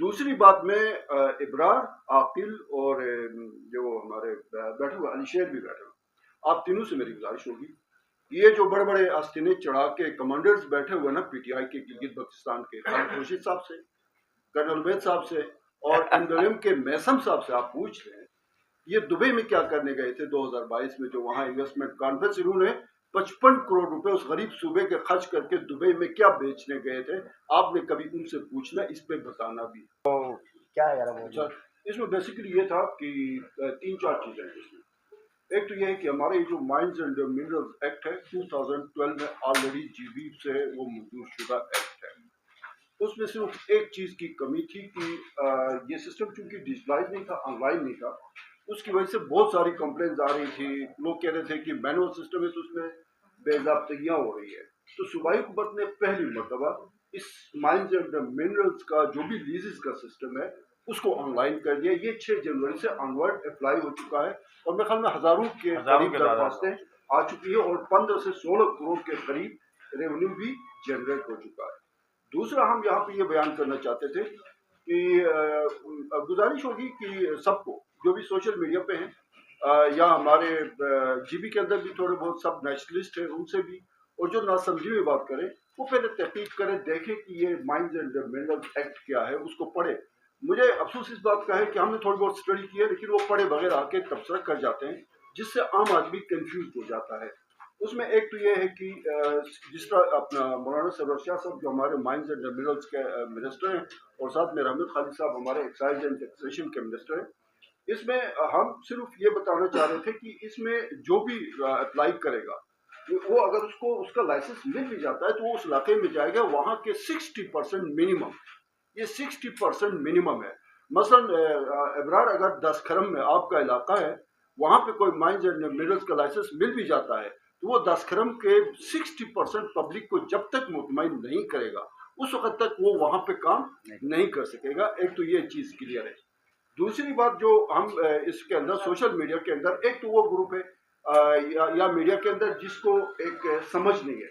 दूसरी बात में इब्रार, आकिल और जो हमारे बैठे हुए अली शेर भी बैठे हुए, आप तीनों से मेरी गुजारिश होगी, ये जो बड़े बड़े आस्तीने चढ़ा के कमांडर्स बैठे हुए ना पीटीआई के गिलगित बल्तिस्तान के खालिद खुर्शीद साहब से, कर्नल उबैद साहब से और एमडोएम के मैसम साहब से आप पूछ लें ये दुबई में क्या करने गए थे 2022 में, जो वहां इन्वेस्टमेंट कॉन्फ्रेंस इन्होंने 55 करोड़ रुपए उस गरीब सूबे के खर्च करके दुबई में क्या बेचने गए थे, आपने कभी उनसे पूछना, इस पे बताना भी। क्या है यार अच्छा, इसमें बेसिकली ये था कि तीन चार चीजें हैं इसमें। एक तो ये है कि हमारे जो माइंस एंड मिनरल्स एक्ट है 2012 में ऑलरेडी जीबी से वो मंजूर शुदा एक्ट है, उसमें सिर्फ एक चीज की कमी थी कि ये सिस्टम चूंकि डिजिटलाइज नहीं था, ऑनलाइन नहीं था, उसकी वजह से बहुत सारी कंप्लेंट्स आ रही थी। लोग कह रहे थे कि मैनुअल सिस्टम है तो उसमें बेज़ाब्तियां हो रही है। तो सूबाई हुकूमत ने पहली मरतबा इस माइंस एंड मिनरल्स का जो भी लीजेस का सिस्टम है उसको ऑनलाइन कर दिया। ये 6 जनवरी से ऑनवर्ड अप्लाई हो चुका है और मेरे ख्याल में हजारों के करीब दरख्वास्तें आ चुकी है और 15 से 16 करोड़ के करीब रेवेन्यू भी जनरेट हो चुका है। दूसरा हम यहाँ पे ये बयान करना चाहते थे कि गुजारिश होगी कि सबको जो भी सोशल मीडिया पे हैं या हमारे जीबी के अंदर भी थोड़े बहुत सब नेशनलिस्ट हैं उनसे भी, और जो नासमझी में बात करें वो पहले तहकीक करें, देखें कि ये माइंस एंड मिनरल्स एक्ट क्या है, उसको पढ़े। मुझे अफसोस इस बात का है कि हमने थोड़ी बहुत स्टडी की है लेकिन वो पढ़े बगैर आके तबसरा कर जाते हैं, जिससे आम आदमी कंफ्यूज हो जाता है। उसमें एक तो ये है कि जिस तरह अपना मौलाना सरवर शाह साहब जो हमारे माइंस एंड मिनरल्स के मिनिस्टर हैं और साथ में रहमत खालिद साहब हमारे एक्साइज एंड टैक्सेशन के मिनिस्टर हैं, इसमें हम सिर्फ ये बताना चाह रहे थे कि इसमें जो भी अप्लाई करेगा वो अगर उसको उसका लाइसेंस मिल भी जाता है तो वो उस इलाके में जाएगा, वहाँ के 60% मिनिमम, ये 60% मिनिमम है। मसलन इब्रार अगर 10 खरम में आपका इलाका है, वहाँ पे कोई माइंस एंड मिनरल्स का लाइसेंस मिल भी जाता है तो वो 10 खरम के 60% पब्लिक को जब तक मुतमईन नहीं करेगा उस वक्त तक वो वहाँ पे काम नहीं कर सकेगा। एक तो ये चीज़ क्लियर है। दूसरी बात जो हम इसके अंदर सोशल मीडिया के अंदर, एक तो वो ग्रुप है या मीडिया के अंदर जिसको एक समझ नहीं है,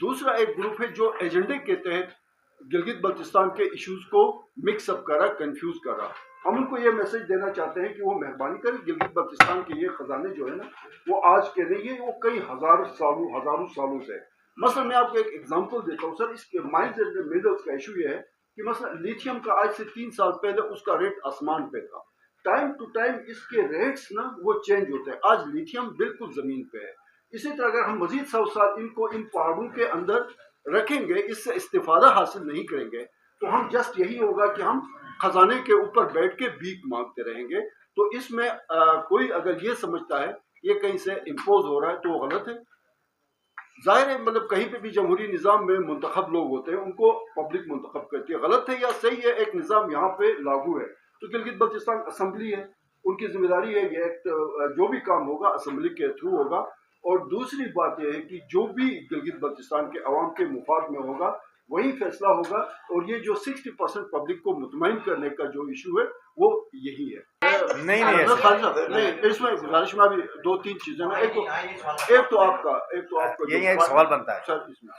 दूसरा एक ग्रुप है जो एजेंडे के तहत गिलगित बल्तिस्तान के इश्यूज को मिक्स अप कर रहा, कंफ्यूज कर रहा। हम उनको ये मैसेज देना चाहते हैं कि वो मेहरबानी करें, गिलगित बल्तिस्तान के ये खजाने जो है ना वो आज के नहीं है, वो कई हजारों सालों से। मसलन मैं आपको एक एग्जांपल देता हूँ सर, इसके माइंस एंड मिनरल्स का इशू ये है कि मसलन लिथियम का आज से 3 साल पहले उसका रेट आसमान पे था। टाइम टू टाइम इसके रेट्स ना वो चेंज होते हैं, आज लिथियम बिल्कुल जमीन पे है। इसी तरह अगर हम मजीद 100 साल इनको इन पहाड़ों के अंदर रखेंगे, इससे इस्तिफादा हासिल नहीं करेंगे, तो हम जस्ट यही होगा कि हम खजाने के ऊपर बैठ के भीख मांगते रहेंगे। तो इसमें कोई अगर ये समझता है ये कहीं से इम्पोज हो रहा है तो वो गलत है। जाहिर है मतलब कहीं पे भी जमहूरी निज़ाम में मुंतखब लोग होते हैं, उनको पब्लिक मुंतखब करती है। गलत है या सही है, एक निज़ाम यहाँ पे लागू है तो गिलगित बल्तिस्तान असम्बली है, उनकी जिम्मेदारी है ये एक्ट जो भी काम होगा असम्बली के थ्रू होगा। और दूसरी बात यह है कि जो भी गिलगित बल्तिस्तान के अवाम के मुफाद में होगा वही फैसला होगा, और ये जो 60% पब्लिक को मुतमईन करने का जो इशू है वो यही है। नहीं इसमें गुजारिश में अभी 2-3 चीजें ना, एक तो आपका यही एक सवाल बनता है सर इसमें,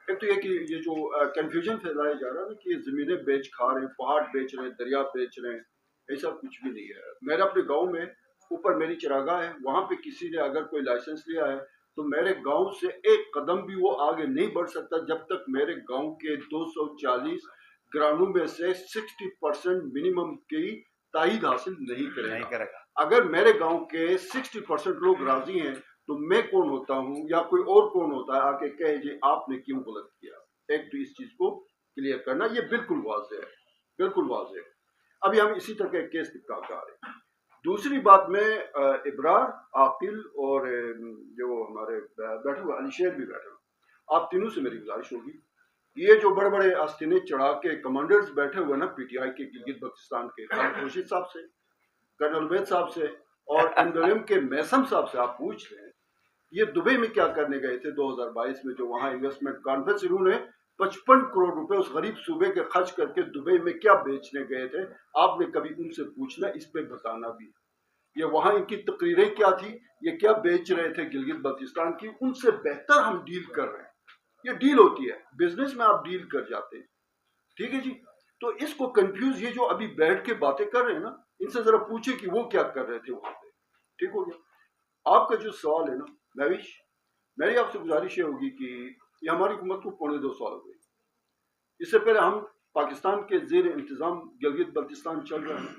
एक तो ये कि ये जो कंफ्यूजन फैलाया जा रहा है ना कि जमीनें बेच खा रहे हैं, पहाड़ बेच रहे हैं, दरिया बेच रहे हैं, ऐसा कुछ भी नहीं है। मेरे अपने गांव में ऊपर मेरी चरागाह है, वहां पे किसी ने अगर कोई लाइसेंस लिया है तो मेरे गांव से एक कदम भी वो आगे नहीं बढ़ सकता जब तक मेरे गांव के 240 ग्रामीणों में से 60% मिनिमम की ताईद हासिल नहीं करेगा। अगर मेरे गांव के 60% लोग राजी हैं तो मैं कौन होता हूं या कोई और कौन होता है आके कहे जी आपने क्यों गलत किया। एक तो इस चीज को क्लियर करना, ये बिल्कुल वाज़ेह है, बिल्कुल वाज़ेह है। अभी हम इसी तरह के केस निपटा रहे हैं। दूसरी बात में इब्रार, आकिल और जो हमारे बैठे हुए अली शेर भी बैठे हुए, आप तीनों से मेरी गुजारिश होगी, ये जो बड़े बड़े आस्तीने चढ़ा के कमांडर्स बैठे हुए ना पीटीआई के गिलगित बल्तिस्तान के खालिद खुर्शीद साहब से, कर्नल उबैद साहब से और एमडोएम के मैसम साहब से आप पूछ लें ये दुबई में क्या करने गए थे 2022 में, जो वहां इन्वेस्टमेंट कॉन्फ्रेंस इन्होंने 55 करोड़ रुपए उस गरीब सूबे के खर्च करके दुबई में क्या बेचने गए थे, आपने कभी उनसे पूछना, इस पे बताना भी। ये वहां इनकी तकरीरें क्या थी, ये क्या बेच रहे थे गिलगित बल्तिस्तान की, उनसे बेहतर हम डील कर रहे हैं। ये डील होती है, बिजनेस में आप डील कर जाते हैं, ठीक है जी। تو اس کو کنفیوز یہ جو ابھی بیٹھ کے باتیں کر رہے ہیں نا، ان سے ذرا پوچھے کہ وہ کیا کر رہے تھے وہاں پہ. ٹھیک ہو گیا؟ آپ کا جو سوال ہے نا مہوش، میری آپ سے گزارش یہ ہوگی کہ یہ ہماری حکومت کو 2.25 سال ہو گئے. اس سے پہلے ہم پاکستان کے زیر انتظام گلگت بلتستان چل رہا ہے.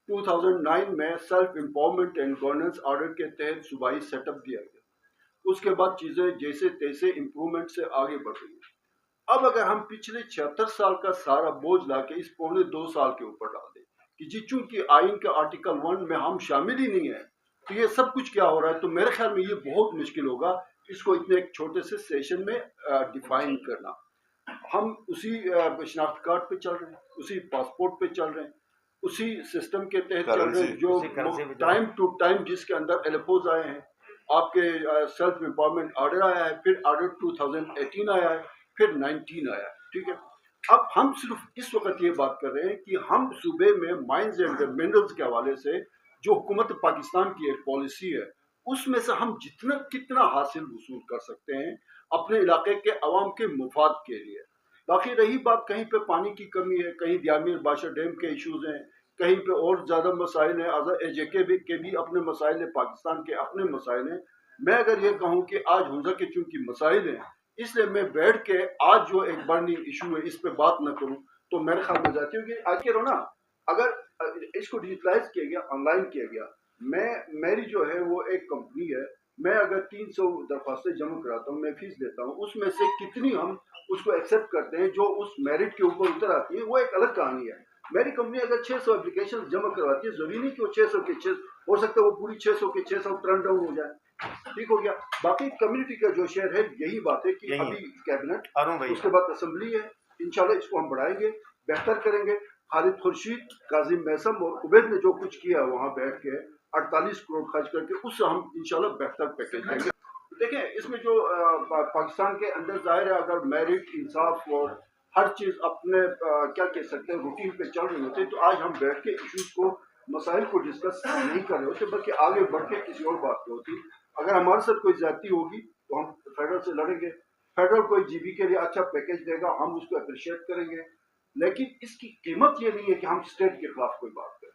2009 میں self empowerment and governance order کے تحت صوبائی سیٹ اپ دیا گیا. اس کے بعد چیزیں جیسے تیسے امپرومنٹ سے آگے بڑھ رہی ہیں. اب اگر ہم پچھلے 76 سال کا سارا بوجھ لا کے اس 2.25 سال کے اوپر ڈال دیں کہ جی چونکہ آئین کا آرٹیکل 1 میں ہم شامل ہی نہیں ہیں تو یہ سب کچھ کیا ہو رہا ہے، تو میرے خیال میں یہ بہت مشکل ہوگا اس کو اتنے ایک چھوٹے سے سیشن میں ڈیفائن کرنا. ہم اسی شناخت کارڈ پہ چل رہے ہیں، اسی پاسپورٹ پہ چل رہے ہیں، اسی سسٹم کے تحت چل رہے ہیں جو ٹائم ٹو ٹائم جس کے اندر ایلپوز آئے ہیں. آپ کے سیلف امپاورمنٹ آرڈر آیا ہے، پھر آرڈر 2018 آیا ہے، پھر 19 آیا ہے. ٹھیک ہے، اب ہم صرف اس وقت یہ بات کر رہے ہیں کہ ہم صوبے میں مائنز اینڈ منرلز کے حوالے سے جو حکومت پاکستان کی ایک پالیسی ہے اس میں سے ہم کتنا حاصل وصول کر سکتے ہیں اپنے علاقے کے عوام کے مفاد کے لیے. باقی رہی بات کہیں پہ پانی کی کمی ہے، کہیں دیامیر بادشاہ ڈیم کے ایشوز ہیں، کہیں پہ اور زیادہ مسائل ہیں، AJK کے بھی اپنے مسائل ہیں، پاکستان کے اپنے مسائل ہیں. میں اگر یہ کہوں کہ آج حمزہ کے چونکہ مسائل ہیں اس لیے میں بیٹھ کے آج جو ایک برننگ ایشو ہے اس پہ بات نہ کروں تو میرے خیال میں جاتی ہوں کہ آج کے رونا اگر اس کو ڈیجیٹلائز کیا گیا، آن لائن کیا گیا، میری جو ہے وہ ایک کمپنی ہے، میں اگر 300 درخواستیں جمع کراتا ہوں، میں فیس لیتا ہوں، اس میں سے کتنی ہم اس کو ایکسیپٹ کرتے ہیں جو اس میرٹ کے اوپر اتر آتی ہے وہ ایک الگ کہانی ہے. میری کمپنی اگر 600 اپلیکیشن جمع کرواتی ہے، ضروری نہیں کہ وہ 600 کے 600 ہو سکتا ہے وہ پوری 600 کے 600 ٹرن ڈاؤن ہو جائے. ٹھیک ہو گیا؟ باقی کمیونٹی کا جو شیئر ہے یہی بات ہے کہ ابھی کیبنٹ، اس کے بعد اسمبلی ہے، انشاءاللہ اس کو ہم بڑھائیں گے، بہتر کریں گے. خالد خورشید، کاظم میثم اور عبید نے جو کچھ کیا وہاں بیٹھ کے 48 کروڑ خرچ کر کے اس سے ہم انشاءاللہ بہتر پیکیج دیں گے. دیکھیں اس میں جو پاکستان کے اندر ظاہر ہے اگر میرٹ، انصاف اور ہر چیز اپنے کیا کہہ سکتے ہیں روٹین پہ چل رہے ہوتے تو آج ہم بیٹھ کے ایشوز کو، مسائل کو ڈسکس نہیں کر رہے ہوتے بلکہ آگے بڑھ کے کسی اور بات پہ ہوتی. اگر ہمارے ساتھ کوئی زیادتی ہوگی تو ہم فیڈرل سے لڑیں گے. فیڈرل کوئی GB کے لیے اچھا پیکیج دے گا، ہم اس کو اپریشیٹ کریں گے، لیکن اس کی قیمت یہ نہیں ہے کہ ہم اسٹیٹ کے خلاف کوئی بات کریں.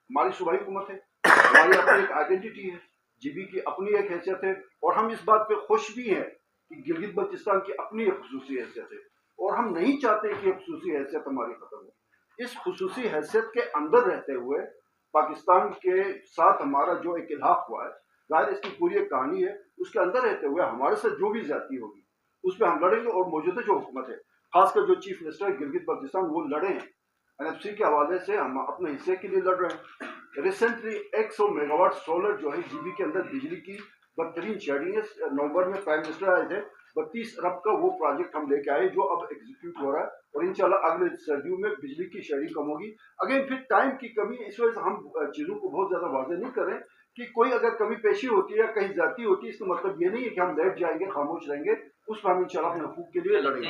ہماری صوبائی حکومت ہے، ہماری اپنی ایک آئیڈینٹی ہے، GB کی اپنی ایک حیثیت ہے، اور ہم اس بات پہ خوش بھی ہیں کہ گلگت بلتستان کی اپنی ایک خصوصی حیثیت ہے، اور ہم نہیں چاہتے کہ یہ خصوصی حیثیت ہماری ختم ہو. اس خصوصی حیثیت کے اندر رہتے ہوئے پاکستان کے ساتھ ہمارا جو ایک الحاق ہوا ہے، ظاہر اس کی پوری ایک کہانی ہے، اس کے اندر رہتے ہوئے ہمارے ساتھ جو بھی زیادتی ہوگی اس پہ ہم لڑیں گے. اور موجودہ جو حکومت ہے، خاص کر جو چیف منسٹر ہے گلگت بلتستان، وہ لڑے ہیں. NFC کے حوالے سے ہم اپنے حصے کے لیے لڑ رہے ہیں. ریسنٹلی 100 میگا واٹ سولر جو ہے GB کے اندر بجلی کی بدترین شیڈنگ ہے. نومبر میں پرائم منسٹر آئے تھے، 32 ارب کا وہ پروجیکٹ ہم لے کے آئے جو اب ایگزیکیوٹ ہو رہا ہے، اور انشاءاللہ اگلے سردیوں میں بجلی کی شیڈنگ کم ہوگی. اگین پھر ٹائم کی کمی، اس وجہ سے ہم چیزوں کو بہت زیادہ واضح نہیں کر رہے ہیں کہ کوئی اگر کمی پیشی ہوتی ہے یا کہیں زیادتی ہوتی ہے اس کا مطلب یہ نہیں ہے کہ ہم لیٹ جائیں گے، خاموش رہیں گے. اس پر ہم انشاءاللہ اپنے حقوق کے لیے لڑیں گے.